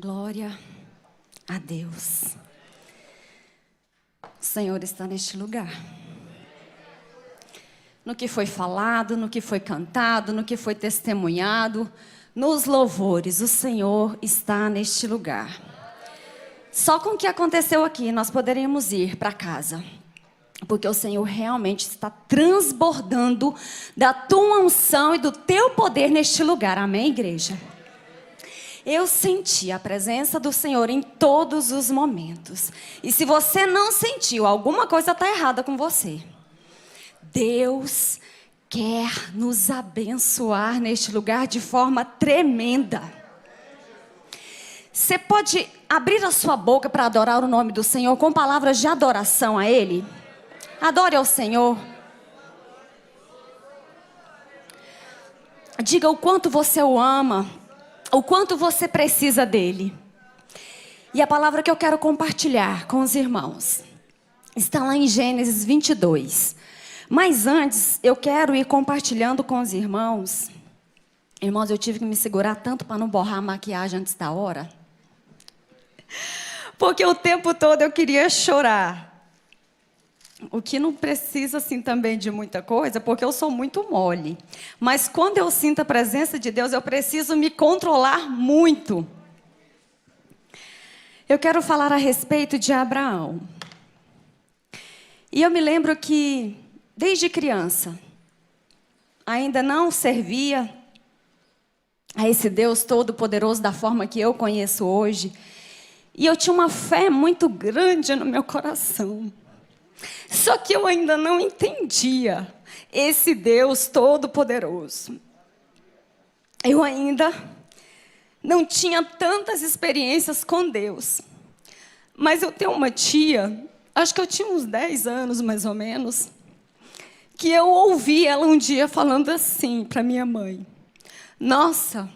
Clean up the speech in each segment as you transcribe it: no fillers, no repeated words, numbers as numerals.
Glória a Deus. O Senhor está neste lugar. No que foi falado, no que foi cantado, no que foi testemunhado, nos louvores, o Senhor está neste lugar. Só com o que aconteceu aqui, nós poderíamos ir para casa. Porque o Senhor realmente está transbordando da tua unção e do teu poder neste lugar. Amém, igreja? Eu senti a presença do Senhor em todos os momentos. E se você não sentiu, alguma coisa está errada com você. Deus quer nos abençoar neste lugar de forma tremenda. Você pode abrir a sua boca para adorar o nome do Senhor com palavras de adoração a Ele? Adore ao Senhor. Diga o quanto você o ama, o quanto você precisa dele. E a palavra que eu quero compartilhar com os irmãos está lá em Gênesis 22. Mas antes, eu quero ir compartilhando com os irmãos. Irmãos, eu tive que me segurar tanto para não borrar a maquiagem antes da hora. Porque o tempo todo eu queria chorar. O que não precisa, assim, também de muita coisa, porque eu sou muito mole. Mas quando eu sinto a presença de Deus, eu preciso me controlar muito. Eu quero falar a respeito de Abraão. E eu me lembro que, desde criança, ainda não servia a esse Deus Todo-Poderoso da forma que eu conheço hoje. E eu tinha uma fé muito grande no meu coração. Só que eu ainda não entendia esse Deus Todo-Poderoso. Eu ainda não tinha tantas experiências com Deus. Mas eu tenho uma tia, acho que eu tinha uns 10 anos mais ou menos, que eu ouvi ela um dia falando assim para minha mãe: nossa,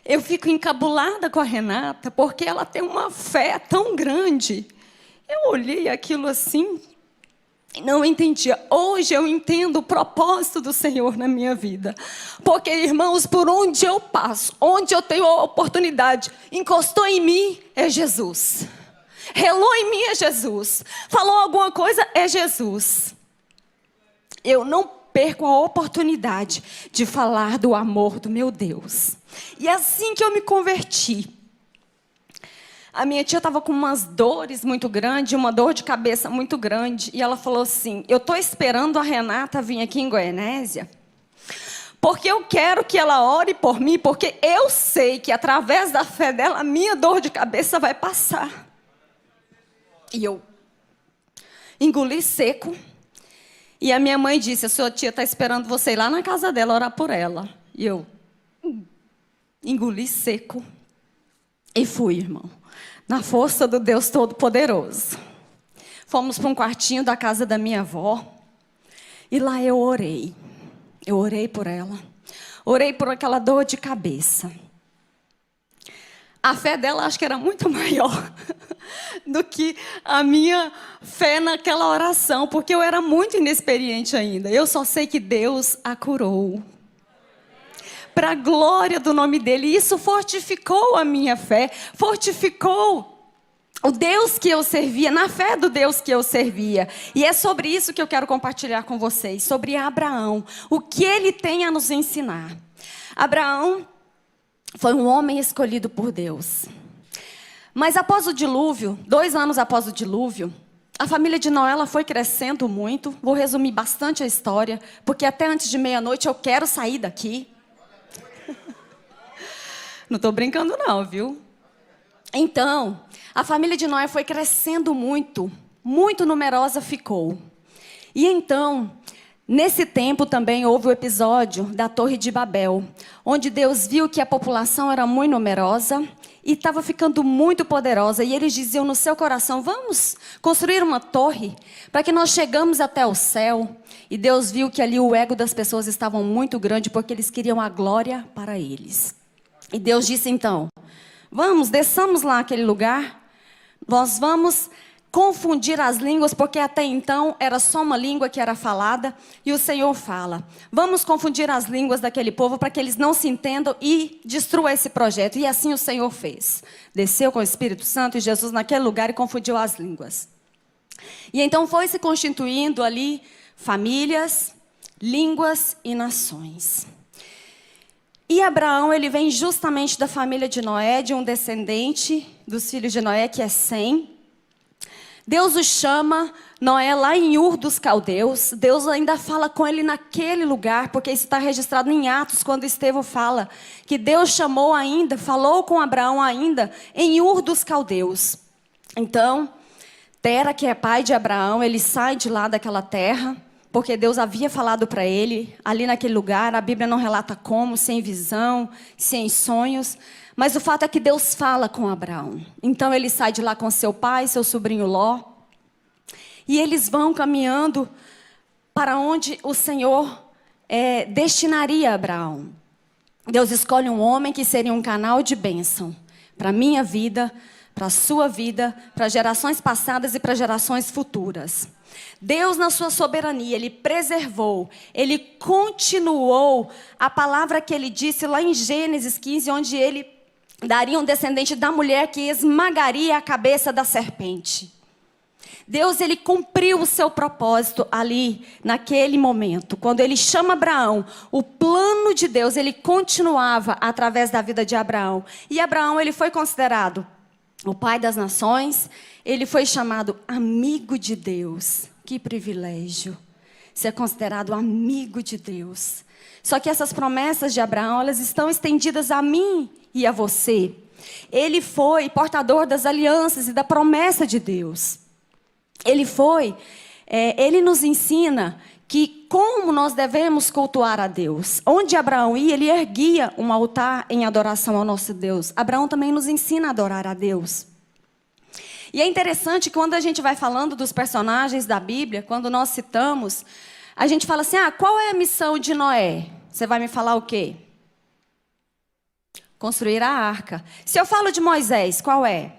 eu fico encabulada com a Renata porque ela tem uma fé tão grande. Eu olhei aquilo assim, não entendia. Hoje eu entendo o propósito do Senhor na minha vida. Porque, irmãos, por onde eu passo, onde eu tenho a oportunidade, encostou em mim, é Jesus. Relou em mim, é Jesus. Falou alguma coisa, é Jesus. Eu não perco a oportunidade de falar do amor do meu Deus. E assim que eu me converti, a minha tia estava com umas dores muito grandes, uma dor de cabeça muito grande. E ela falou assim: eu estou esperando a Renata vir aqui em Goianésia, porque eu quero que ela ore por mim, porque eu sei que através da fé dela, a minha dor de cabeça vai passar. E eu engoli seco. E a minha mãe disse: a sua tia está esperando você ir lá na casa dela orar por ela. E eu engoli seco. E fui, irmão. Na força do Deus Todo-Poderoso. Fomos para um quartinho da casa da minha avó. E lá eu orei. Eu orei por ela. Orei por aquela dor de cabeça. A fé dela acho que era muito maior do que a minha fé naquela oração. Porque eu era muito inexperiente ainda. Eu só sei que Deus a curou. Para a glória do nome dele. E isso fortificou a minha fé, fortificou o Deus que eu servia, na fé do Deus que eu servia. E é sobre isso que eu quero compartilhar com vocês, sobre Abraão, o que ele tem a nos ensinar. Abraão foi um homem escolhido por Deus. Mas após o dilúvio, 2 anos após o dilúvio, a família de Noé ela foi crescendo muito. Vou resumir bastante a história, porque até antes de meia-noite eu quero sair daqui. Não estou brincando não, viu? Então, a família de Noé foi crescendo muito, muito numerosa ficou. E então, nesse tempo também houve o episódio da Torre de Babel, onde Deus viu que a população era muito numerosa e estava ficando muito poderosa. E eles diziam no seu coração: vamos construir uma torre para que nós chegamos até o céu. E Deus viu que ali o ego das pessoas estava muito grande, porque eles queriam a glória para eles. E Deus disse então: vamos, desçamos lá aquele lugar. Nós vamos confundir as línguas, porque até então era só uma língua que era falada, e o Senhor fala: vamos confundir as línguas daquele povo para que eles não se entendam e destrua esse projeto. E assim o Senhor fez. Desceu com o Espírito Santo e Jesus naquele lugar e confundiu as línguas. E então foi se constituindo ali famílias, línguas e nações. E Abraão, ele vem justamente da família de Noé, de um descendente dos filhos de Noé, que é Sem. Deus o chama, Noé, lá em Ur dos Caldeus. Deus ainda fala com ele naquele lugar, porque isso está registrado em Atos, quando Estevão fala que Deus chamou ainda, falou com Abraão ainda, em Ur dos Caldeus. Então, Tera, que é pai de Abraão, ele sai de lá daquela terra, porque Deus havia falado para ele, ali naquele lugar. A Bíblia não relata como, sem visão, sem sonhos. Mas o fato é que Deus fala com Abraão. Então ele sai de lá com seu pai, seu sobrinho Ló. E eles vão caminhando para onde o Senhor destinaria Abraão. Deus escolhe um homem que seria um canal de bênção para a minha vida, para a sua vida, para gerações passadas e para gerações futuras. Deus, na sua soberania, Ele preservou, Ele continuou a palavra que Ele disse lá em Gênesis 15, onde Ele daria um descendente da mulher que esmagaria a cabeça da serpente. Deus, Ele cumpriu o seu propósito ali, naquele momento. Quando Ele chama Abraão, o plano de Deus, Ele continuava através da vida de Abraão. E Abraão, ele foi considerado o pai das nações. Ele foi chamado amigo de Deus. Que privilégio ser considerado amigo de Deus. Só que essas promessas de Abraão, elas estão estendidas a mim e a você. Ele foi portador das alianças e da promessa de Deus. Ele nos ensina que como nós devemos cultuar a Deus. Onde Abraão ia, ele erguia um altar em adoração ao nosso Deus. Abraão também nos ensina a adorar a Deus. E é interessante que quando a gente vai falando dos personagens da Bíblia, quando nós citamos, a gente fala assim: qual é a missão de Noé? Você vai me falar o quê? Construir a arca. Se eu falo de Moisés, qual é?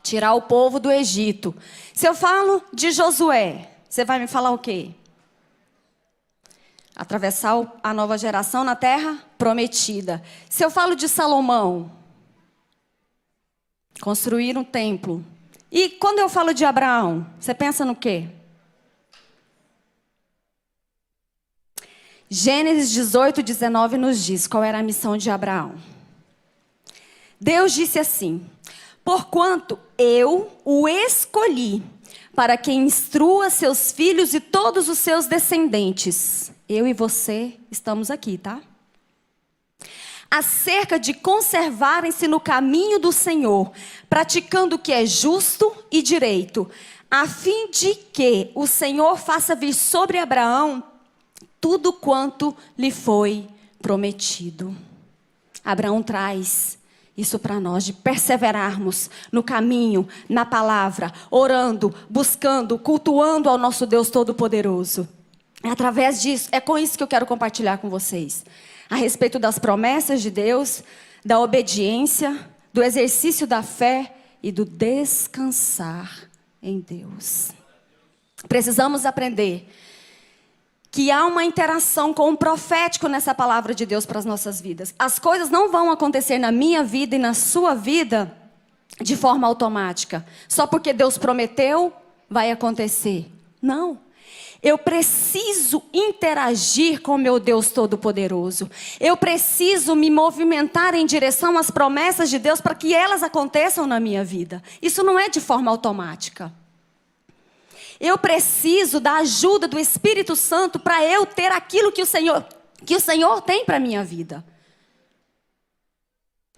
Tirar o povo do Egito. Se eu falo de Josué, você vai me falar o quê? Atravessar a nova geração na terra prometida. Se eu falo de Salomão, construir um templo. E quando eu falo de Abraão, você pensa no quê? Gênesis 18, 19 nos diz qual era a missão de Abraão. Deus disse assim: porquanto eu o escolhi para que instrua seus filhos e todos os seus descendentes. Eu e você estamos aqui, tá? Acerca de conservarem-se no caminho do Senhor, praticando o que é justo e direito, a fim de que o Senhor faça vir sobre Abraão tudo quanto lhe foi prometido. Abraão traz isso para nós, de perseverarmos no caminho, na palavra, orando, buscando, cultuando ao nosso Deus Todo-Poderoso. Através disso, é com isso que eu quero compartilhar com vocês. A respeito das promessas de Deus, da obediência, do exercício da fé e do descansar em Deus. Precisamos aprender que há uma interação com o profético nessa palavra de Deus para as nossas vidas. As coisas não vão acontecer na minha vida e na sua vida de forma automática. Só porque Deus prometeu, vai acontecer. Não. Eu preciso interagir com o meu Deus Todo-Poderoso. Eu preciso me movimentar em direção às promessas de Deus para que elas aconteçam na minha vida. Isso não é de forma automática. Eu preciso da ajuda do Espírito Santo para eu ter aquilo que o Senhor tem para a minha vida.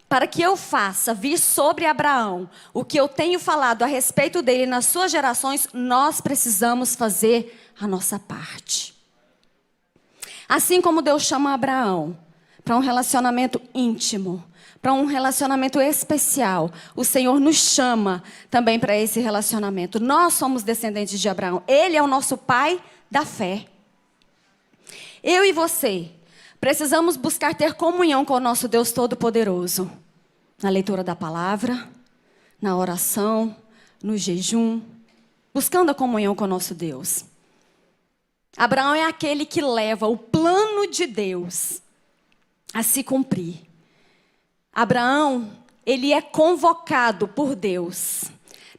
Para que eu faça vir sobre Abraão o que eu tenho falado a respeito dele nas suas gerações, nós precisamos fazer a nossa parte. Assim como Deus chama Abraão para um relacionamento íntimo, para um relacionamento especial, o Senhor nos chama também para esse relacionamento. Nós somos descendentes de Abraão. Ele é o nosso pai da fé. Eu e você precisamos buscar ter comunhão com o nosso Deus Todo-Poderoso. Na leitura da palavra, na oração, no jejum, buscando a comunhão com o nosso Deus. Abraão é aquele que leva o plano de Deus a se cumprir. Abraão, ele é convocado por Deus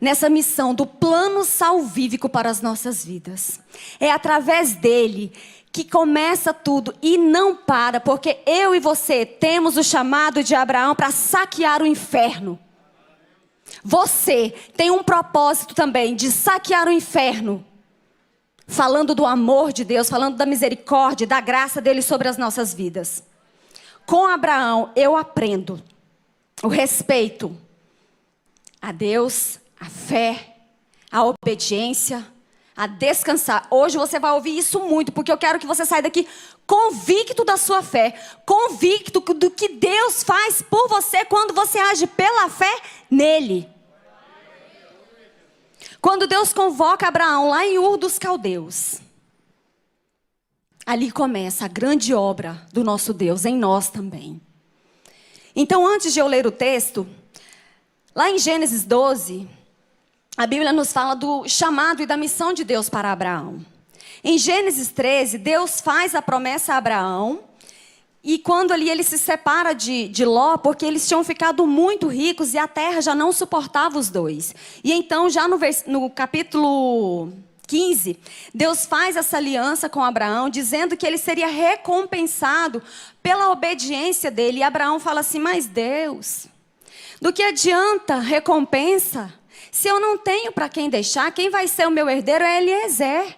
nessa missão do plano salvífico para as nossas vidas. É através dele que começa tudo e não para, porque eu e você temos o chamado de Abraão para saquear o inferno. Você tem um propósito também de saquear o inferno, falando do amor de Deus, falando da misericórdia, da graça dele sobre as nossas vidas. Com Abraão eu aprendo o respeito a Deus, a fé, a obediência, a descansar. Hoje você vai ouvir isso muito, porque eu quero que você saia daqui convicto da sua fé, convicto do que Deus faz por você quando você age pela fé nele. Quando Deus convoca Abraão lá em Ur dos Caldeus, ali começa a grande obra do nosso Deus em nós também. Então, antes de eu ler o texto, lá em Gênesis 12, a Bíblia nos fala do chamado e da missão de Deus para Abraão. Em Gênesis 13, Deus faz a promessa a Abraão. E quando ali ele se separa de Ló, porque eles tinham ficado muito ricos e a terra já não suportava os dois. E então, já no capítulo 15, Deus faz essa aliança com Abraão, dizendo que ele seria recompensado pela obediência dele. E Abraão fala assim: mas Deus, do que adianta recompensa se eu não tenho para quem deixar? Quem vai ser o meu herdeiro é Eliezer.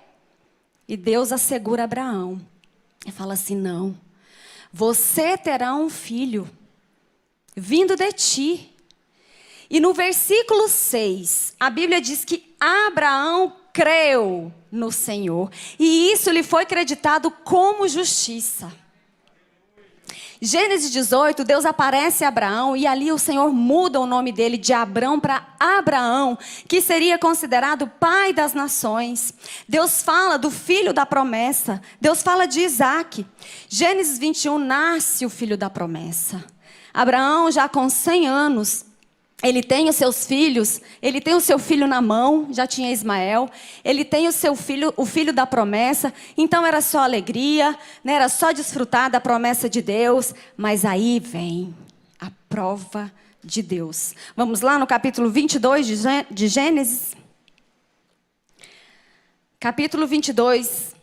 E Deus assegura Abraão. E fala assim: não, você terá um filho vindo de ti. E no versículo 6, a Bíblia diz que Abraão creu no Senhor, e isso lhe foi creditado como justiça. Gênesis 18, Deus aparece a Abraão e ali o Senhor muda o nome dele de Abrão para Abraão, que seria considerado pai das nações. Deus fala do filho da promessa, Deus fala de Isaac. Gênesis 21, nasce o filho da promessa. Abraão, já com 100 anos, ele tem os seus filhos, ele tem o seu filho na mão, já tinha Ismael, ele tem o seu filho, o filho da promessa, então era só alegria, né? Era só desfrutar da promessa de Deus, mas aí vem a prova de Deus. Vamos lá no capítulo 22 de Gênesis. Capítulo 22.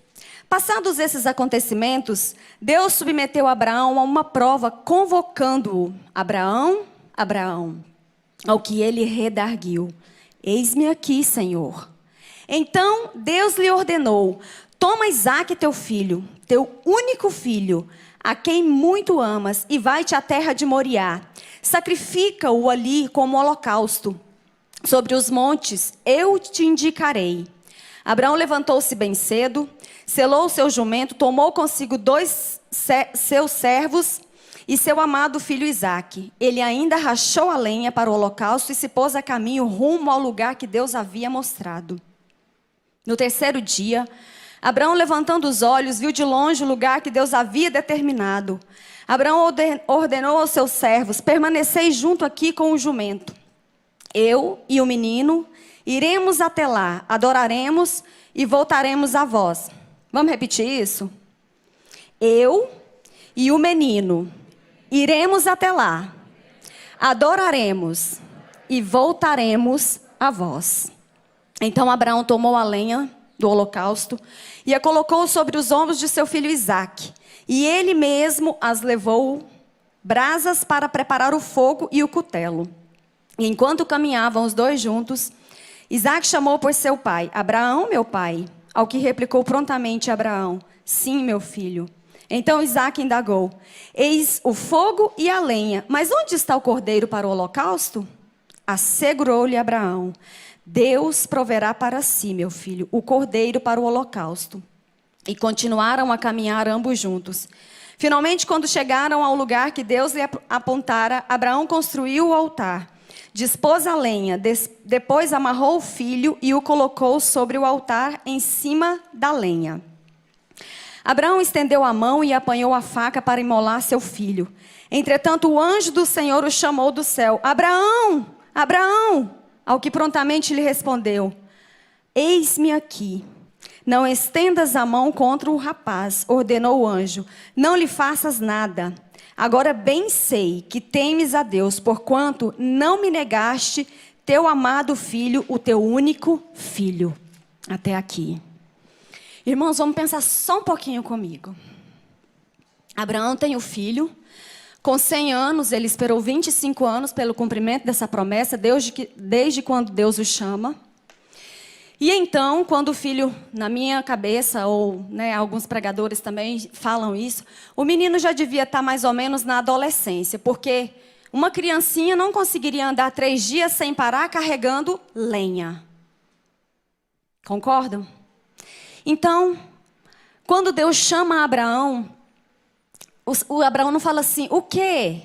Passados esses acontecimentos, Deus submeteu Abraão a uma prova, convocando-o: Abraão, Abraão. Ao que ele redarguiu: eis-me aqui, Senhor. Então Deus lhe ordenou: toma Isaque teu filho, teu único filho, a quem muito amas, e vai-te à terra de Moriá. Sacrifica-o ali como holocausto. Sobre os montes eu te indicarei. Abraão levantou-se bem cedo, selou o seu jumento, tomou consigo 2 seus servos e seu amado filho Isaque. Ele ainda rachou a lenha para o holocausto e se pôs a caminho rumo ao lugar que Deus havia mostrado. No 3º dia, Abraão, levantando os olhos, viu de longe o lugar que Deus havia determinado. Abraão ordenou aos seus servos: permanecei junto aqui com o jumento. Eu e o menino iremos até lá, adoraremos e voltaremos a vós. Vamos repetir isso? Eu e o menino iremos até lá, adoraremos e voltaremos a vós. Então Abraão tomou a lenha do holocausto e a colocou sobre os ombros de seu filho Isaque. E ele mesmo as levou brasas para preparar o fogo e o cutelo. E enquanto caminhavam os dois juntos, Isaque chamou por seu pai: Abraão, meu pai. Ao que replicou prontamente Abraão: sim, meu filho. Então Isaque indagou: eis o fogo e a lenha, mas onde está o cordeiro para o holocausto? Assegurou-lhe Abraão: Deus proverá para si, meu filho, o cordeiro para o holocausto. E continuaram a caminhar ambos juntos. Finalmente, quando chegaram ao lugar que Deus lhe apontara, Abraão construiu o altar, dispôs a lenha, depois amarrou o filho e o colocou sobre o altar em cima da lenha. Abraão estendeu a mão e apanhou a faca para imolar seu filho. Entretanto, o anjo do Senhor o chamou do céu: Abraão, Abraão! ao que prontamente lhe respondeu: eis-me aqui. Não estendas a mão contra o rapaz, ordenou o anjo. Não lhe faças nada. Agora bem sei que temes a Deus, porquanto não me negaste teu amado filho, o teu único filho. Até aqui. Irmãos, vamos pensar só um pouquinho comigo. Abraão tem o filho. Com 100 anos, ele esperou 25 anos pelo cumprimento dessa promessa, desde quando Deus o chama. E então, quando o filho, na minha cabeça, ou alguns pregadores também falam isso, o menino já devia estar mais ou menos na adolescência, porque uma criancinha não conseguiria andar 3 dias sem parar carregando lenha. Concordam? Então, quando Deus chama Abraão, o Abraão não fala assim, o quê?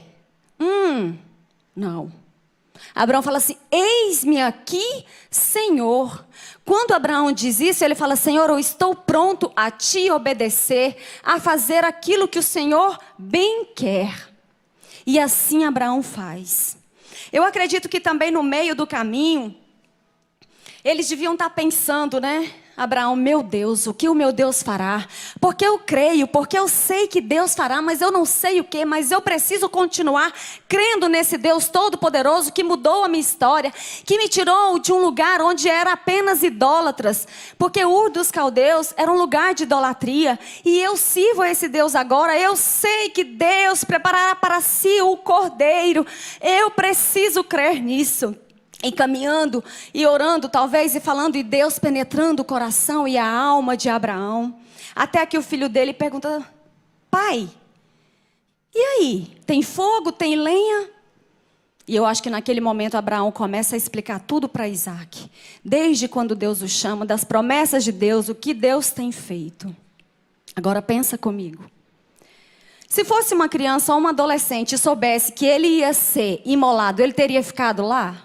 Não. Abraão fala assim, eis-me aqui, Senhor. Quando Abraão diz isso, ele fala, Senhor, eu estou pronto a te obedecer, a fazer aquilo que o Senhor bem quer. E assim Abraão faz. Eu acredito que também no meio do caminho, eles deviam estar pensando, Abraão, meu Deus, o que o meu Deus fará? Porque eu creio, porque eu sei que Deus fará, mas eu não sei o que, mas eu preciso continuar crendo nesse Deus todo-poderoso que mudou a minha história, que me tirou de um lugar onde era apenas idólatras, porque Ur dos Caldeus era um lugar de idolatria, e eu sirvo a esse Deus agora, eu sei que Deus preparará para si o cordeiro, eu preciso crer nisso. E caminhando e orando talvez e falando e Deus penetrando o coração e a alma de Abraão. Até que o filho dele pergunta, pai, e aí? Tem fogo, tem lenha? E eu acho que naquele momento Abraão começa a explicar tudo para Isaac. Desde quando Deus o chama, das promessas de Deus, o que Deus tem feito. Agora pensa comigo. Se fosse uma criança ou uma adolescente e soubesse que ele ia ser imolado, ele teria ficado lá?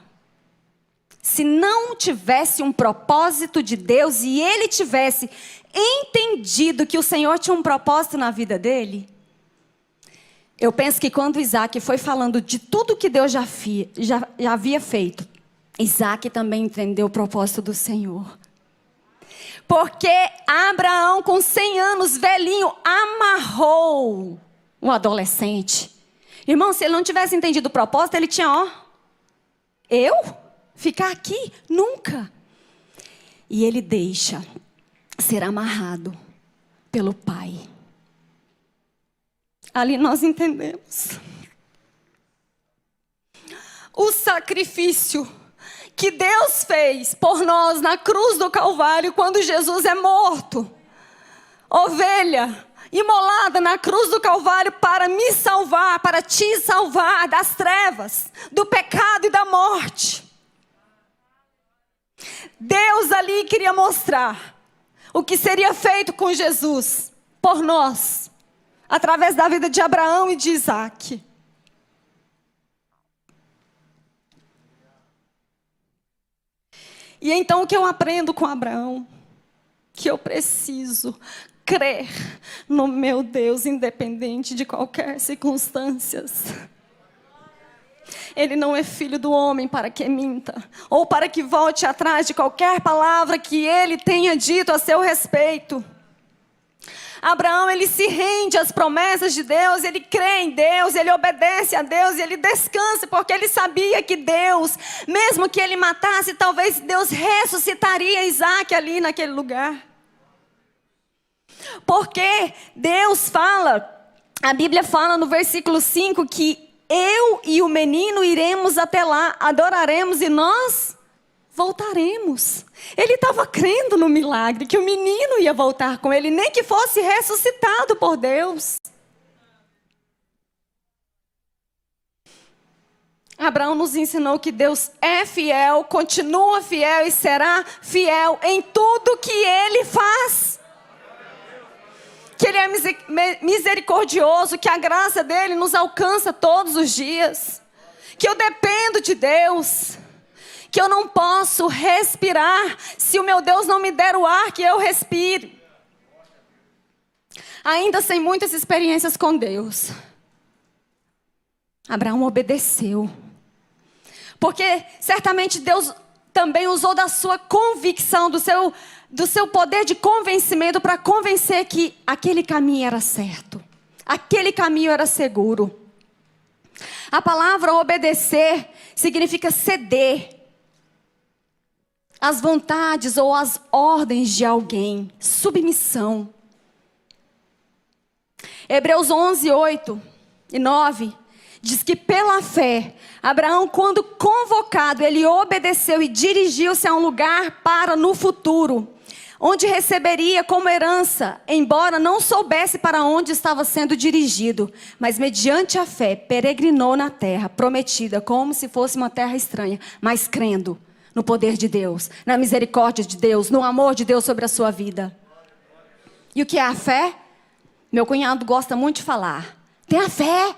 Se não tivesse um propósito de Deus e ele tivesse entendido que o Senhor tinha um propósito na vida dele, eu penso que quando Isaac foi falando de tudo que Deus já havia feito, Isaac também entendeu o propósito do Senhor. Porque Abraão, com 100 anos, velhinho, amarrou um adolescente. Irmão, se ele não tivesse entendido o propósito, ele tinha, eu? Ficar aqui? Nunca. E ele deixa ser amarrado pelo pai. Ali nós entendemos o sacrifício que Deus fez por nós na cruz do Calvário quando Jesus é morto. Ovelha imolada na cruz do Calvário para me salvar, para te salvar das trevas, do pecado e da morte. Deus ali queria mostrar o que seria feito com Jesus por nós, através da vida de Abraão e de Isaac. E então o que eu aprendo com Abraão? Que eu preciso crer no meu Deus, independente de qualquer circunstância. Ele não é filho do homem para que minta, ou para que volte atrás de qualquer palavra que ele tenha dito a seu respeito. Abraão, ele se rende às promessas de Deus, ele crê em Deus, ele obedece a Deus, ele descansa, porque ele sabia que Deus, mesmo que ele matasse, talvez Deus ressuscitaria Isaac ali naquele lugar. Porque Deus fala, a Bíblia fala no versículo 5 que eu e o menino iremos até lá, adoraremos e nós voltaremos. Ele estava crendo no milagre, que o menino ia voltar com ele, nem que fosse ressuscitado por Deus. Abraão nos ensinou que Deus é fiel, continua fiel e será fiel em tudo que Ele faz. Que Ele é misericordioso, que a graça dEle nos alcança todos os dias. Que eu dependo de Deus. Que eu não posso respirar se o meu Deus não me der o ar que eu respire. Ainda sem muitas experiências com Deus, Abraão obedeceu. Porque certamente Deus também usou da sua convicção, do seu poder de convencimento para convencer que aquele caminho era certo. Aquele caminho era seguro. A palavra obedecer significa ceder às vontades ou às ordens de alguém. Submissão. Hebreus 11, 8 e 9 diz que pela fé, Abraão, quando convocado, ele obedeceu e dirigiu-se a um lugar para no futuro, onde receberia como herança, embora não soubesse para onde estava sendo dirigido, mas mediante a fé, peregrinou na terra prometida, como se fosse uma terra estranha, mas crendo no poder de Deus, na misericórdia de Deus, no amor de Deus sobre a sua vida. E o que é a fé? Meu cunhado gosta muito de falar. Tenha fé,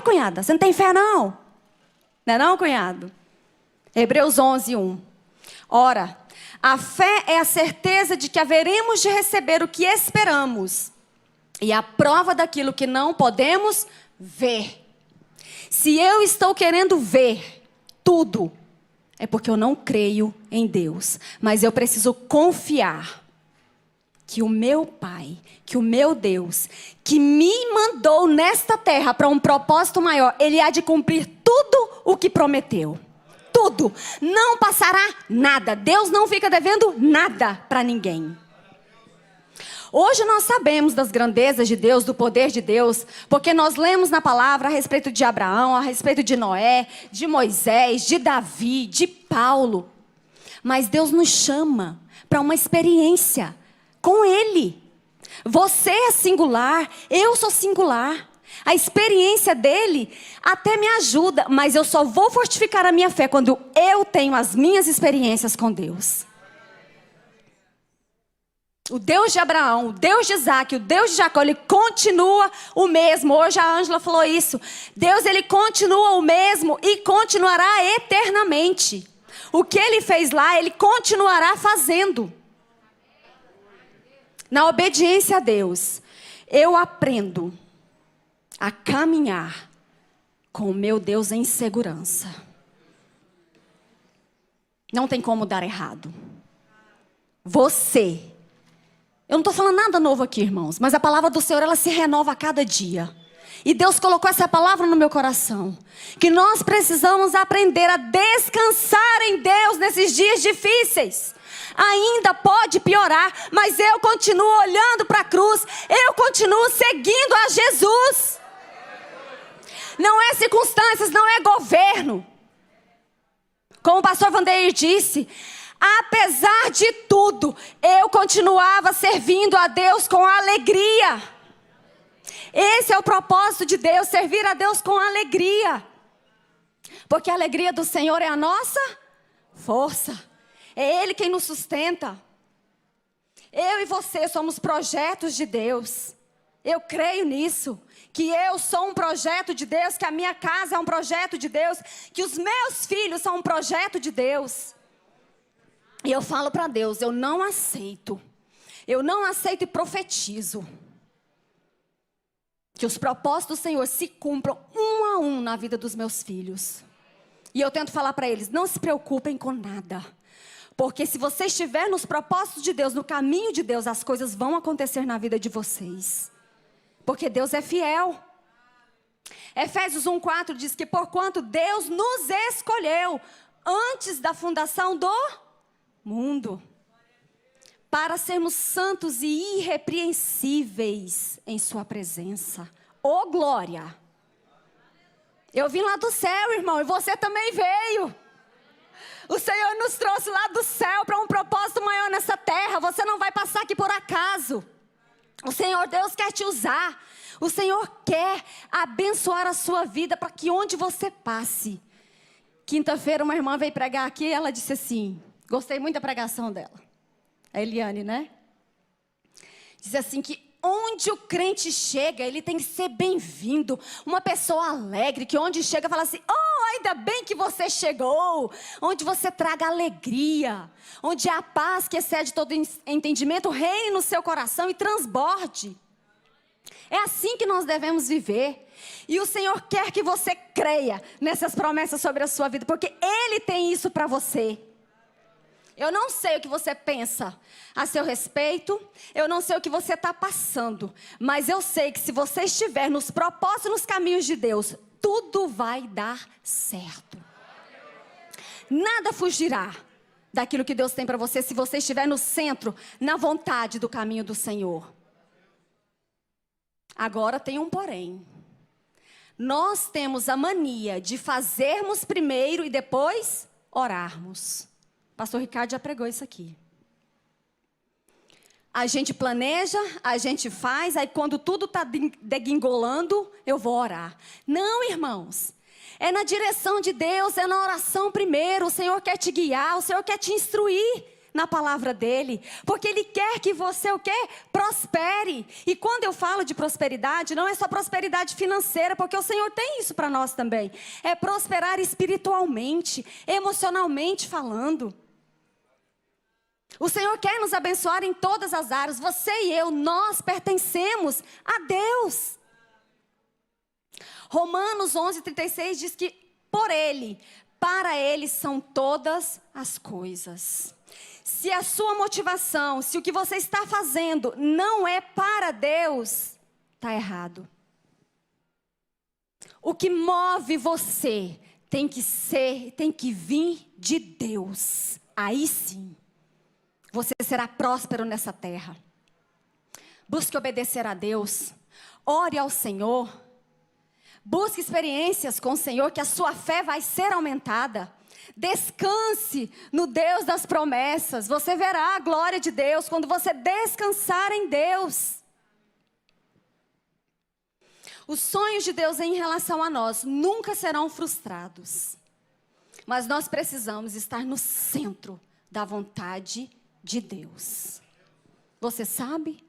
cunhada. Você não tem fé, não? Não é não, cunhado? Hebreus 11, 1. Ora, a fé é a certeza de que haveremos de receber o que esperamos. E a prova daquilo que não podemos ver. Se eu estou querendo ver tudo, é porque eu não creio em Deus. Mas eu preciso confiar que o meu Pai, que o meu Deus, que me mandou nesta terra para um propósito maior, Ele há de cumprir tudo o que prometeu. Tudo. Não passará nada. Deus não fica devendo nada para ninguém. Hoje nós sabemos das grandezas de Deus, do poder de Deus, porque nós lemos na palavra a respeito de Abraão, a respeito de Noé, de Moisés, de Davi, de Paulo. Mas Deus nos chama para uma experiência com Ele. Você é singular, eu sou singular. A experiência dele até me ajuda, mas eu só vou fortificar a minha fé quando eu tenho as minhas experiências com Deus. O Deus de Abraão, o Deus de Isaac, o Deus de Jacó, ele continua o mesmo. Hoje a Ângela falou isso. Deus, ele continua o mesmo e continuará eternamente. O que ele fez lá, ele continuará fazendo. Na obediência a Deus, eu aprendo a caminhar com o meu Deus em segurança. Não tem como dar errado. Você. Eu não estou falando nada novo aqui, irmãos. Mas a palavra do Senhor, ela se renova a cada dia. E Deus colocou essa palavra no meu coração. Que nós precisamos aprender a descansar em Deus nesses dias difíceis. Ainda pode piorar, mas eu continuo olhando para a cruz. Eu continuo seguindo a Jesus. Não é circunstâncias, não é governo. Como o pastor Vandeir disse, apesar de tudo, eu continuava servindo a Deus com alegria. Esse é o propósito de Deus, servir a Deus com alegria. Porque a alegria do Senhor é a nossa força. É Ele quem nos sustenta. Eu e você somos projetos de Deus. Eu creio nisso. Que eu sou um projeto de Deus, que a minha casa é um projeto de Deus, que os meus filhos são um projeto de Deus. E eu falo para Deus, eu não aceito e profetizo que os propósitos do Senhor se cumpram um a um na vida dos meus filhos. E eu tento falar para eles, não se preocupem com nada. Porque se você estiver nos propósitos de Deus, no caminho de Deus, as coisas vão acontecer na vida de vocês. Porque Deus é fiel. Efésios 1:4 diz que porquanto Deus nos escolheu antes da fundação do mundo, para sermos santos e irrepreensíveis em sua presença. Ô glória! Eu vim lá do céu, irmão, e você também veio. O Senhor nos trouxe lá do céu para um propósito maior nessa terra. Você não vai passar aqui por acaso. O Senhor Deus quer te usar. O Senhor quer abençoar a sua vida para que onde você passe. Quinta-feira uma irmã veio pregar aqui e ela disse assim, gostei muito da pregação dela. A Eliane, né? Diz assim que onde o crente chega, ele tem que ser bem-vindo. Uma pessoa alegre, que onde chega fala assim, oh, ainda bem que você chegou. Onde você traga alegria. Onde a paz que excede todo entendimento reine no seu coração e transborde. É assim que nós devemos viver. E o Senhor quer que você creia nessas promessas sobre a sua vida, porque Ele tem isso para você. Eu não sei o que você pensa a seu respeito, eu não sei o que você está passando, mas eu sei que se você estiver nos propósitos, nos caminhos de Deus, tudo vai dar certo. Nada fugirá daquilo que Deus tem para você, se você estiver no centro, na vontade do caminho do Senhor. Agora tem um porém. Nós temos a mania de fazermos primeiro e depois orarmos. Pastor Ricardo já pregou isso aqui. A gente planeja, a gente faz, aí quando tudo está degringolando, eu vou orar. Não, irmãos. É na direção de Deus, é na oração primeiro. O Senhor quer te guiar, o Senhor quer te instruir na palavra dele. Porque Ele quer que você o quê? Prospere. E quando eu falo de prosperidade, não é só prosperidade financeira, porque o Senhor tem isso para nós também. É prosperar espiritualmente, emocionalmente falando. O Senhor quer nos abençoar em todas as áreas. Você e eu, nós pertencemos a Deus. Romanos 11:36 diz que por Ele, para Ele são todas as coisas. Se a sua motivação, se o que você está fazendo não é para Deus, está errado. O que move você tem que vir de Deus. Aí sim, você será próspero nessa terra. Busque obedecer a Deus. Ore ao Senhor. Busque experiências com o Senhor, que a sua fé vai ser aumentada. Descanse no Deus das promessas. Você verá a glória de Deus quando você descansar em Deus. Os sonhos de Deus em relação a nós nunca serão frustrados. Mas nós precisamos estar no centro da vontade de Deus. Você sabe?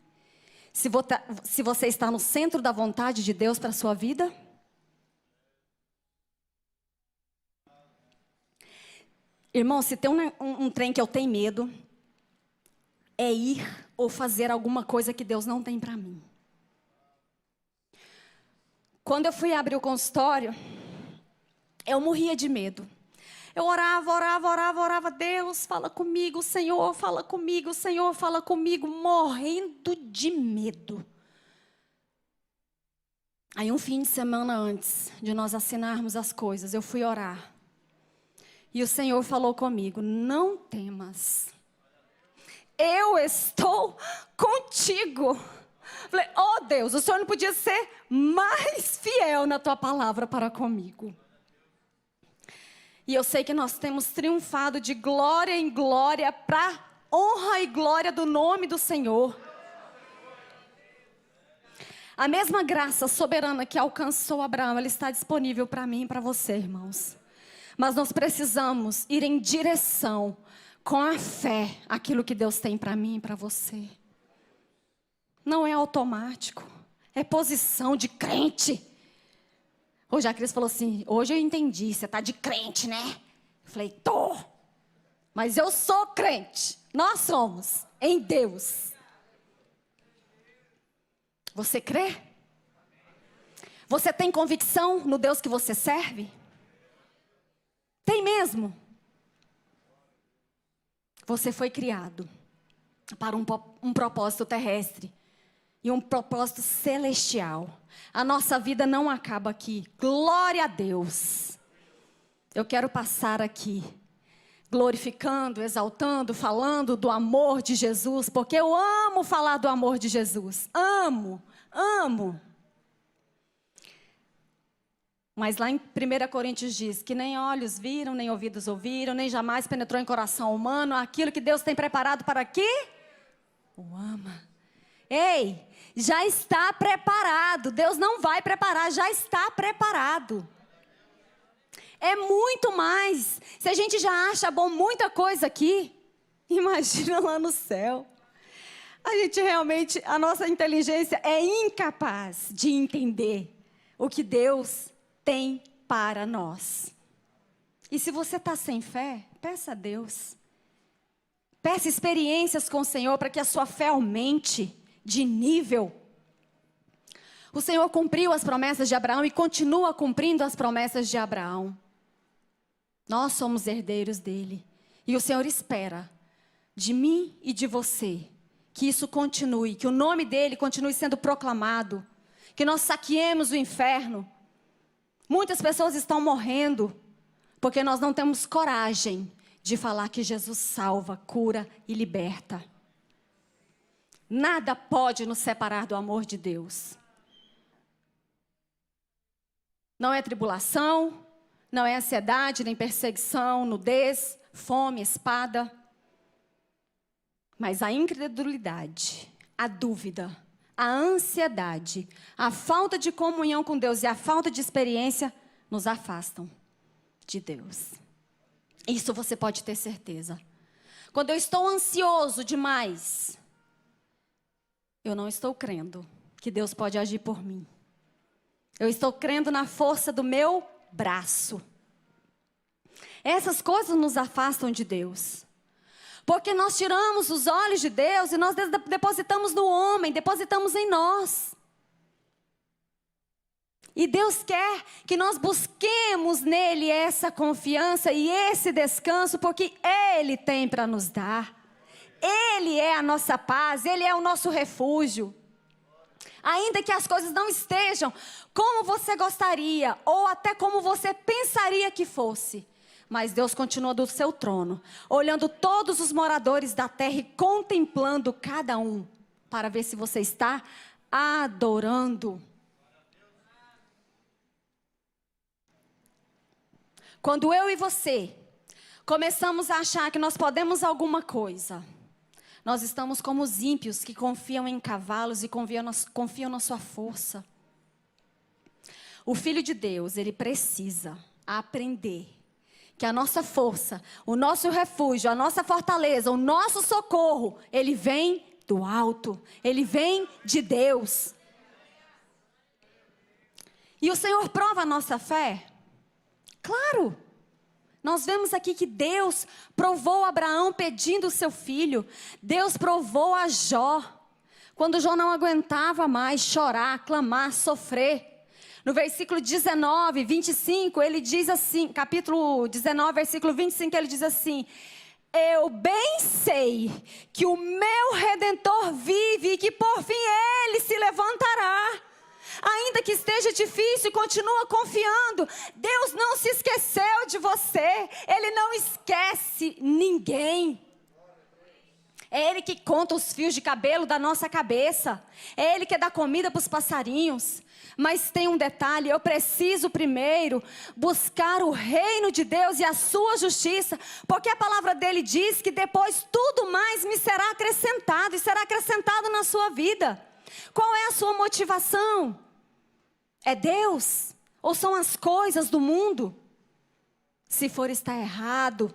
Se você está no centro da vontade de Deus para a sua vida? Irmão, se tem um trem que eu tenho medo, é ir ou fazer alguma coisa que Deus não tem para mim. Quando eu fui abrir o consultório, eu morria de medo. Eu orava, Deus, fala comigo, Senhor, fala comigo, Senhor, fala comigo, morrendo de medo. Aí um fim de semana antes de nós assinarmos as coisas, eu fui orar. E o Senhor falou comigo, não temas, eu estou contigo. Falei, oh Deus, o Senhor não podia ser mais fiel na tua palavra para comigo. E eu sei que nós temos triunfado de glória em glória para honra e glória do nome do Senhor. A mesma graça soberana que alcançou Abraão, ela está disponível para mim e para você, irmãos. Mas nós precisamos ir em direção com a fé aquilo que Deus tem para mim e para você. Não é automático, é posição de crente. Hoje a Cris falou assim, hoje eu entendi, você está de crente, né? Eu falei, tô. Mas eu sou crente, nós somos em Deus. Você crê? Você tem convicção no Deus que você serve? Tem mesmo? Você foi criado para um propósito terrestre e um propósito celestial. A nossa vida não acaba aqui. Glória a Deus. Eu quero passar aqui glorificando, exaltando, falando do amor de Jesus, porque eu amo falar do amor de Jesus. Amo. Mas lá em 1 Coríntios diz que nem olhos viram, nem ouvidos ouviram, nem jamais penetrou em coração humano aquilo que Deus tem preparado para quê? O ama. Ei, já está preparado. Deus não vai preparar, já está preparado. É muito mais. Se a gente já acha bom muita coisa aqui, imagina lá no céu. A gente realmente, a nossa inteligência é incapaz de entender o que Deus tem para nós. E se você está sem fé, peça a Deus. Peça experiências com o Senhor para que a sua fé aumente de nível. O Senhor cumpriu as promessas de Abraão e continua cumprindo as promessas de Abraão. Nós somos herdeiros dele. E o Senhor espera de mim e de você, que isso continue, que o nome dele continue sendo proclamado, que nós saqueemos o inferno. Muitas pessoas estão morrendo porque nós não temos coragem de falar que Jesus salva, cura e liberta. Nada pode nos separar do amor de Deus. Não é tribulação, não é ansiedade, nem perseguição, nudez, fome, espada. Mas a incredulidade, a dúvida, a ansiedade, a falta de comunhão com Deus e a falta de experiência nos afastam de Deus. Isso você pode ter certeza. Quando eu estou ansioso demais, eu não estou crendo que Deus pode agir por mim. Eu estou crendo na força do meu braço. Essas coisas nos afastam de Deus. Porque nós tiramos os olhos de Deus e nós depositamos no homem, depositamos em nós. E Deus quer que nós busquemos nele essa confiança e esse descanso, porque Ele tem para nos dar. Ele é a nossa paz, Ele é o nosso refúgio. Ainda que as coisas não estejam como você gostaria, ou até como você pensaria que fosse, mas Deus continua do seu trono, olhando todos os moradores da terra e contemplando cada um, para ver se você está adorando. Quando eu e você começamos a achar que nós podemos alguma coisa, nós estamos como os ímpios que confiam em cavalos e confiam na sua força. O Filho de Deus, ele precisa aprender que a nossa força, o nosso refúgio, a nossa fortaleza, o nosso socorro, ele vem do alto, ele vem de Deus. E o Senhor prova a nossa fé? Claro! Nós vemos aqui que Deus provou Abraão pedindo o seu filho. Deus provou a Jó, quando Jó não aguentava mais chorar, clamar, sofrer. No versículo 19, 25, ele diz assim, capítulo 19, versículo 25, ele diz assim: eu bem sei que o meu Redentor vive e que por fim ele se levantará. Ainda que esteja difícil, continua confiando. Deus não se esqueceu de você. Ele não esquece ninguém. É Ele que conta os fios de cabelo da nossa cabeça. É Ele que dá comida para os passarinhos. Mas tem um detalhe: eu preciso primeiro buscar o reino de Deus e a sua justiça. Porque a palavra dele diz que depois tudo mais me será acrescentado. E será acrescentado na sua vida. Qual é a sua motivação? É Deus? Ou são as coisas do mundo? Se for, está errado.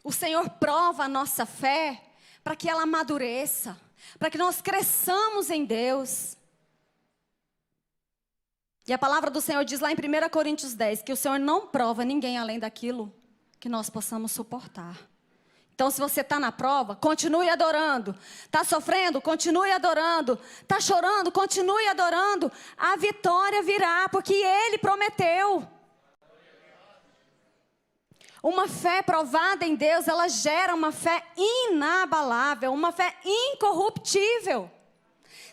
O Senhor prova a nossa fé para que ela amadureça, para que nós cresçamos em Deus. E a palavra do Senhor diz lá em 1 Coríntios 10, que o Senhor não prova ninguém além daquilo que nós possamos suportar. Então, se você está na prova, continue adorando. Está sofrendo? Continue adorando. Está chorando? Continue adorando. A vitória virá, porque Ele prometeu. Uma fé provada em Deus, ela gera uma fé inabalável, uma fé incorruptível.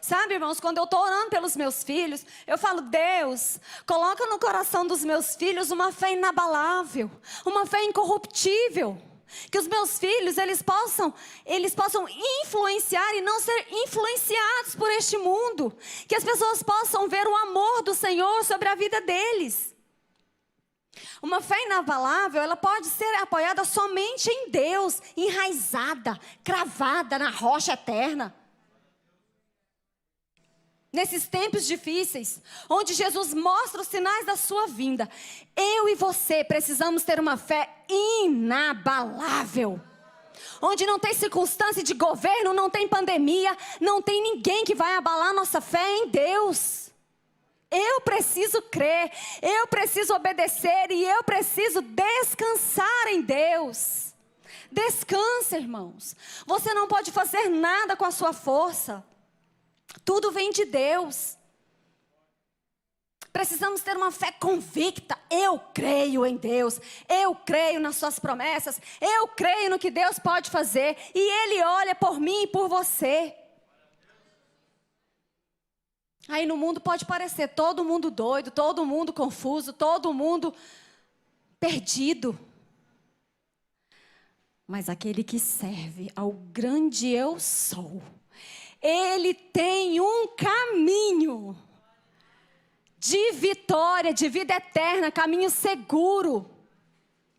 Sabe, irmãos, quando eu estou orando pelos meus filhos, eu falo: Deus, coloca no coração dos meus filhos uma fé inabalável, uma fé incorruptível. Que os meus filhos, eles possam influenciar e não ser influenciados por este mundo. Que as pessoas possam ver o amor do Senhor sobre a vida deles. Uma fé inabalável, ela pode ser apoiada somente em Deus, enraizada, cravada na rocha eterna. Nesses tempos difíceis, onde Jesus mostra os sinais da sua vinda, eu e você precisamos ter uma fé inabalável. Onde não tem circunstância de governo, não tem pandemia, não tem ninguém que vai abalar nossa fé em Deus. Eu preciso crer, eu preciso obedecer e eu preciso descansar em Deus. Descansa, irmãos. Você não pode fazer nada com a sua força. Tudo vem de Deus. Precisamos ter uma fé convicta. Eu creio em Deus. Eu creio nas suas promessas. Eu creio no que Deus pode fazer. E Ele olha por mim e por você. Aí no mundo pode parecer todo mundo doido, todo mundo confuso, todo mundo perdido. Mas aquele que serve ao grande eu sou, ele tem um caminho de vitória, de vida eterna, caminho seguro.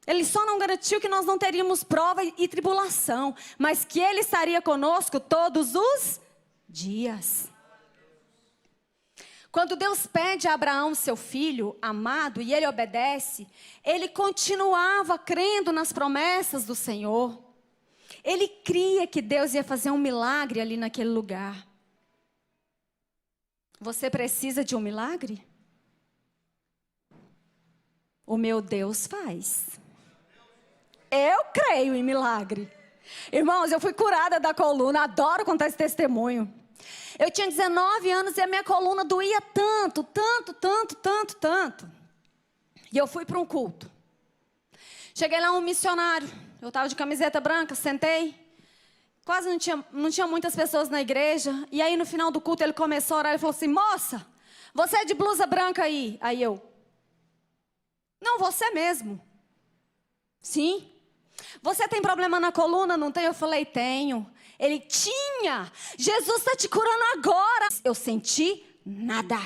Ele só não garantiu que nós não teríamos prova e tribulação, mas que Ele estaria conosco todos os dias. Quando Deus pede a Abraão, seu filho amado, e ele obedece, ele continuava crendo nas promessas do Senhor. Ele cria que Deus ia fazer um milagre ali naquele lugar. Você precisa de um milagre? O meu Deus faz. Eu creio em milagre. Irmãos, eu fui curada da coluna, adoro contar esse testemunho. Eu tinha 19 anos e a minha coluna doía tanto. E eu fui para um culto. Cheguei lá, um missionário. Eu estava de camiseta branca, sentei. Quase não tinha muitas pessoas na igreja. E aí no final do culto ele começou a orar e falou assim: moça, você é de blusa branca aí? Aí eu: não, você mesmo. Sim. Você tem problema na coluna, não tem? Eu falei: tenho. Ele: tinha. Jesus está te curando agora. Eu senti nada.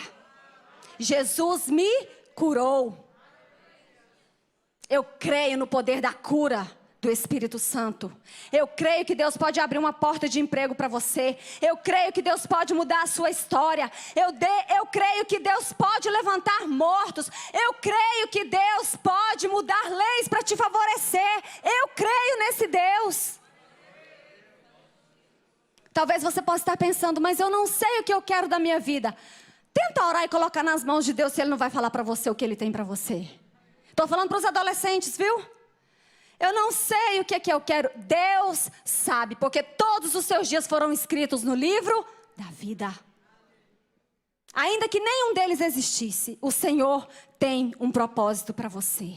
Jesus me curou. Eu creio no poder da cura do Espírito Santo. Eu creio que Deus pode abrir uma porta de emprego para você. Eu creio que Deus pode mudar a sua história. Eu creio que Deus pode levantar mortos. Eu creio que Deus pode mudar leis para te favorecer. Eu creio nesse Deus. Talvez você possa estar pensando: mas eu não sei o que eu quero da minha vida. Tenta orar e colocar nas mãos de Deus, se Ele não vai falar para você o que Ele tem para você. Estou falando para os adolescentes, viu? Eu não sei o que é que eu quero. Deus sabe, porque todos os seus dias foram escritos no livro da vida. Ainda que nenhum deles existisse, o Senhor tem um propósito para você.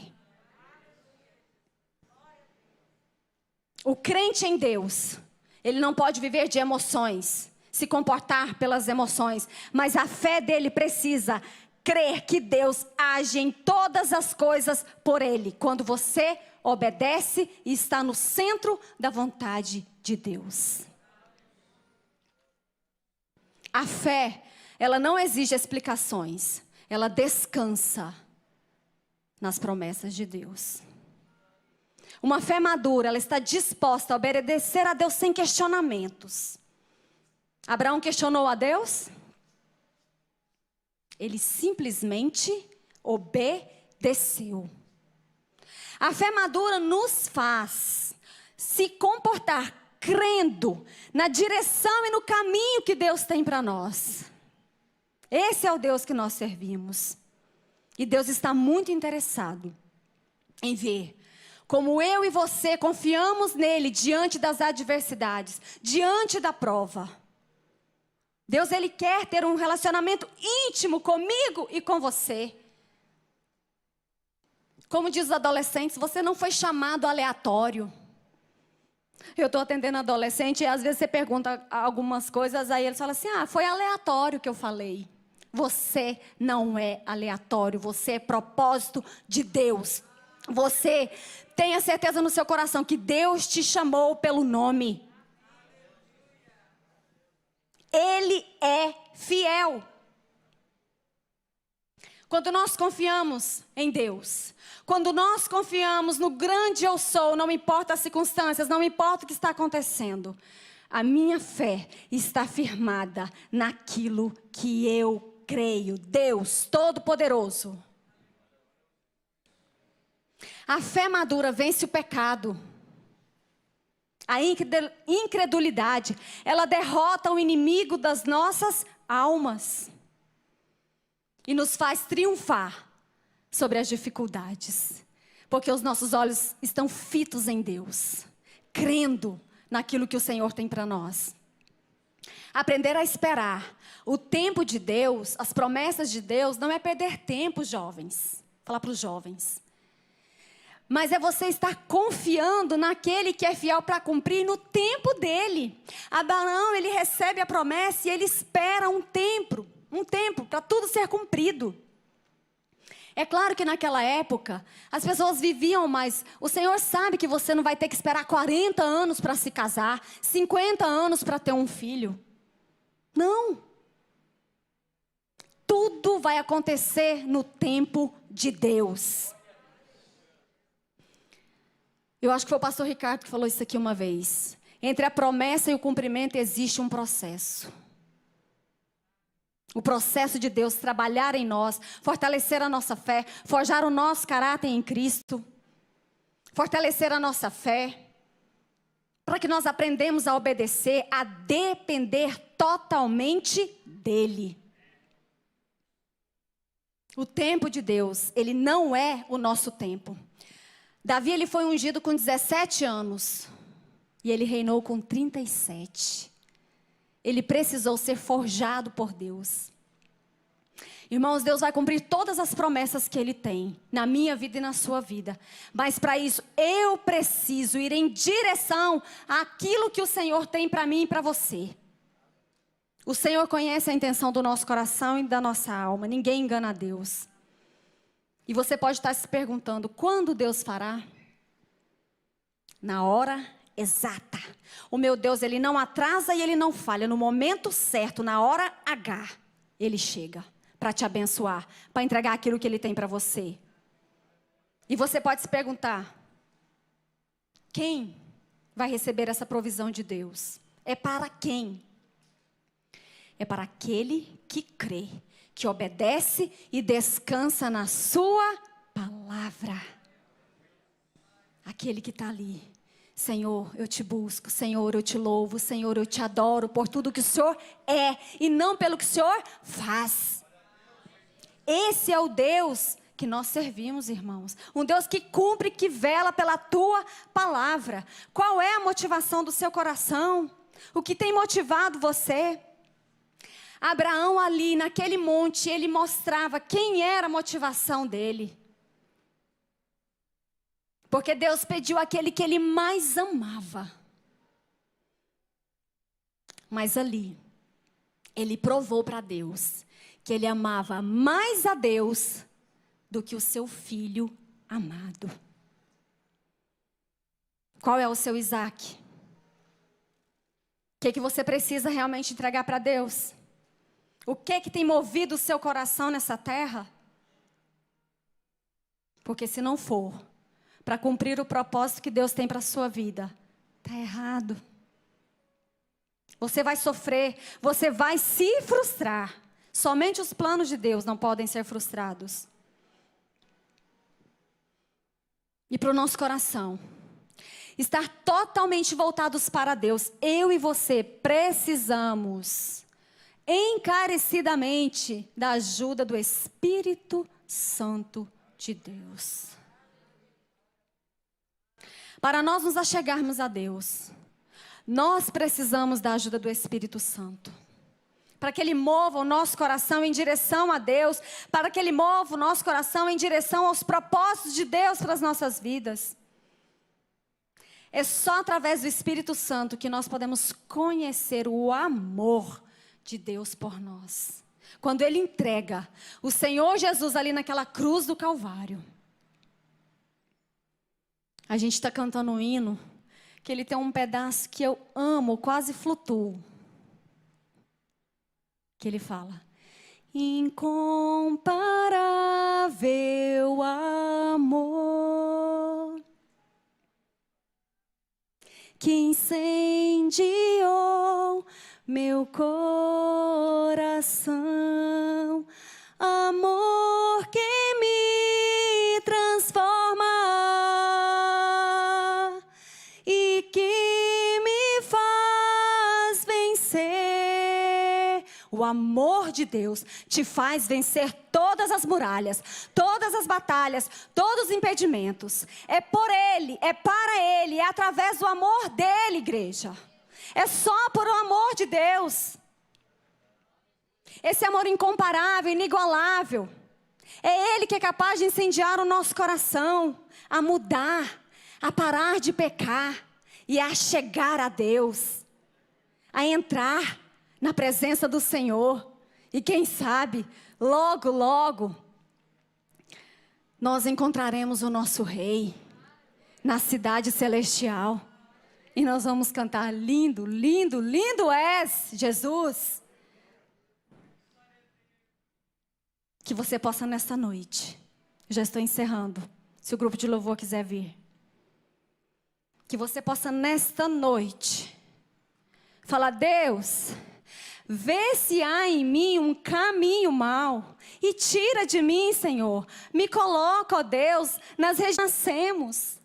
O crente em Deus, ele não pode viver de emoções, se comportar pelas emoções, mas a fé dele precisa crer que Deus age em todas as coisas por ele, quando você obedece e está no centro da vontade de Deus. A fé, ela não exige explicações, ela descansa nas promessas de Deus. Uma fé madura, ela está disposta a obedecer a Deus sem questionamentos. Abraão questionou a Deus? Ele simplesmente obedeceu. A fé madura nos faz se comportar crendo na direção e no caminho que Deus tem para nós. Esse é o Deus que nós servimos. E Deus está muito interessado em ver como eu e você confiamos nele diante das adversidades, diante da prova. Deus, Ele quer ter um relacionamento íntimo comigo e com você. Como diz os adolescentes, você não foi chamado aleatório. Eu estou atendendo adolescente e às vezes você pergunta algumas coisas, aí eles falam assim: foi aleatório que eu falei. Você não é aleatório, você é propósito de Deus. Você tenha certeza no seu coração que Deus te chamou pelo nome. Ele é fiel. Quando nós confiamos em Deus, quando nós confiamos no grande eu sou, não importa as circunstâncias, não importa o que está acontecendo, a minha fé está firmada naquilo que eu creio. Deus Todo-Poderoso. A fé madura vence o pecado. A incredulidade, ela derrota o inimigo das nossas almas e nos faz triunfar sobre as dificuldades, porque os nossos olhos estão fitos em Deus, crendo naquilo que o Senhor tem para nós. Aprender a esperar o tempo de Deus, as promessas de Deus, não é perder tempo, jovens. Falar para os jovens. Mas é você estar confiando naquele que é fiel para cumprir no tempo dele. Abraão, ele recebe a promessa e ele espera um tempo para tudo ser cumprido. É claro que naquela época, as pessoas viviam, mas o Senhor sabe que você não vai ter que esperar 40 anos para se casar, 50 anos para ter um filho. Não. Tudo vai acontecer no tempo de Deus. Eu acho que foi o pastor Ricardo que falou isso aqui uma vez. Entre a promessa e o cumprimento existe um processo. O processo de Deus trabalhar em nós, fortalecer a nossa fé, forjar o nosso caráter em Cristo, fortalecer a nossa fé, para que nós aprendamos a obedecer, a depender totalmente dEle. O tempo de Deus, ele não é o nosso tempo. Davi, ele foi ungido com 17 anos e ele reinou com 37. Ele precisou ser forjado por Deus. Irmãos, Deus vai cumprir todas as promessas que Ele tem na minha vida e na sua vida. Mas para isso, eu preciso ir em direção àquilo que o Senhor tem para mim e para você. O Senhor conhece a intenção do nosso coração e da nossa alma. Ninguém engana a Deus. E você pode estar se perguntando, quando Deus fará? Na hora exata. O meu Deus, Ele não atrasa e Ele não falha. No momento certo, na hora H, Ele chega para te abençoar, para entregar aquilo que Ele tem para você. E você pode se perguntar, quem vai receber essa provisão de Deus? É para quem? É para aquele que crê, que obedece e descansa na sua palavra. Aquele que está ali. Senhor, eu te busco. Senhor, eu te louvo. Senhor, eu te adoro por tudo que o Senhor é e não pelo que o Senhor faz. Esse é o Deus que nós servimos, irmãos. Um Deus que cumpre, que vela pela tua palavra. Qual é a motivação do seu coração? O que tem motivado você? Abraão ali naquele monte, ele mostrava quem era a motivação dele. Porque Deus pediu aquele que ele mais amava. Mas ali, ele provou para Deus que ele amava mais a Deus do que o seu filho amado. Qual é o seu Isaac? O que você precisa realmente entregar para Deus? O que tem movido o seu coração nessa terra? Porque se não for para cumprir o propósito que Deus tem para a sua vida, está errado. Você vai sofrer, você vai se frustrar. Somente os planos de Deus não podem ser frustrados. E para o nosso coração estar totalmente voltados para Deus, eu e você precisamos encarecidamente da ajuda do Espírito Santo de Deus. Para nós nos achegarmos a Deus, nós precisamos da ajuda do Espírito Santo. Para que Ele mova o nosso coração em direção a Deus, para que Ele mova o nosso coração em direção aos propósitos de Deus para as nossas vidas. É só através do Espírito Santo que nós podemos conhecer o amor de Deus por nós. Quando Ele entrega o Senhor Jesus ali naquela cruz do Calvário. A gente está cantando um hino, que ele tem um pedaço que eu amo, quase flutuo. Que ele fala: incomparável amor que incendiou meu coração, amor que me transforma e que me faz vencer. O amor de Deus te faz vencer todas as muralhas, todas as batalhas, todos os impedimentos. É por Ele, é para Ele, é através do amor dEle, igreja. É só por o amor de Deus. Esse amor incomparável, inigualável. É Ele que é capaz de incendiar o nosso coração, a mudar, a parar de pecar e a chegar a Deus, a entrar na presença do Senhor. E quem sabe, logo, logo, nós encontraremos o nosso Rei na cidade celestial. E nós vamos cantar: lindo, lindo, lindo és, Jesus. Que você possa nesta noite, já estou encerrando, se o grupo de louvor quiser vir. Que você possa nesta noite falar: Deus, vê se há em mim um caminho mau e tira de mim, Senhor. Me coloca, ó Deus, nas regiões que nascemos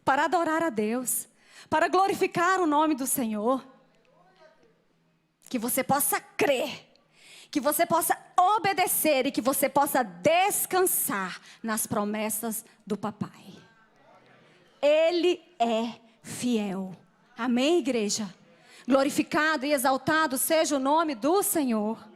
para adorar a Deus, para glorificar o nome do Senhor. Que você possa crer, que você possa obedecer e que você possa descansar nas promessas do Papai. Ele é fiel. Amém, igreja? Glorificado e exaltado seja o nome do Senhor.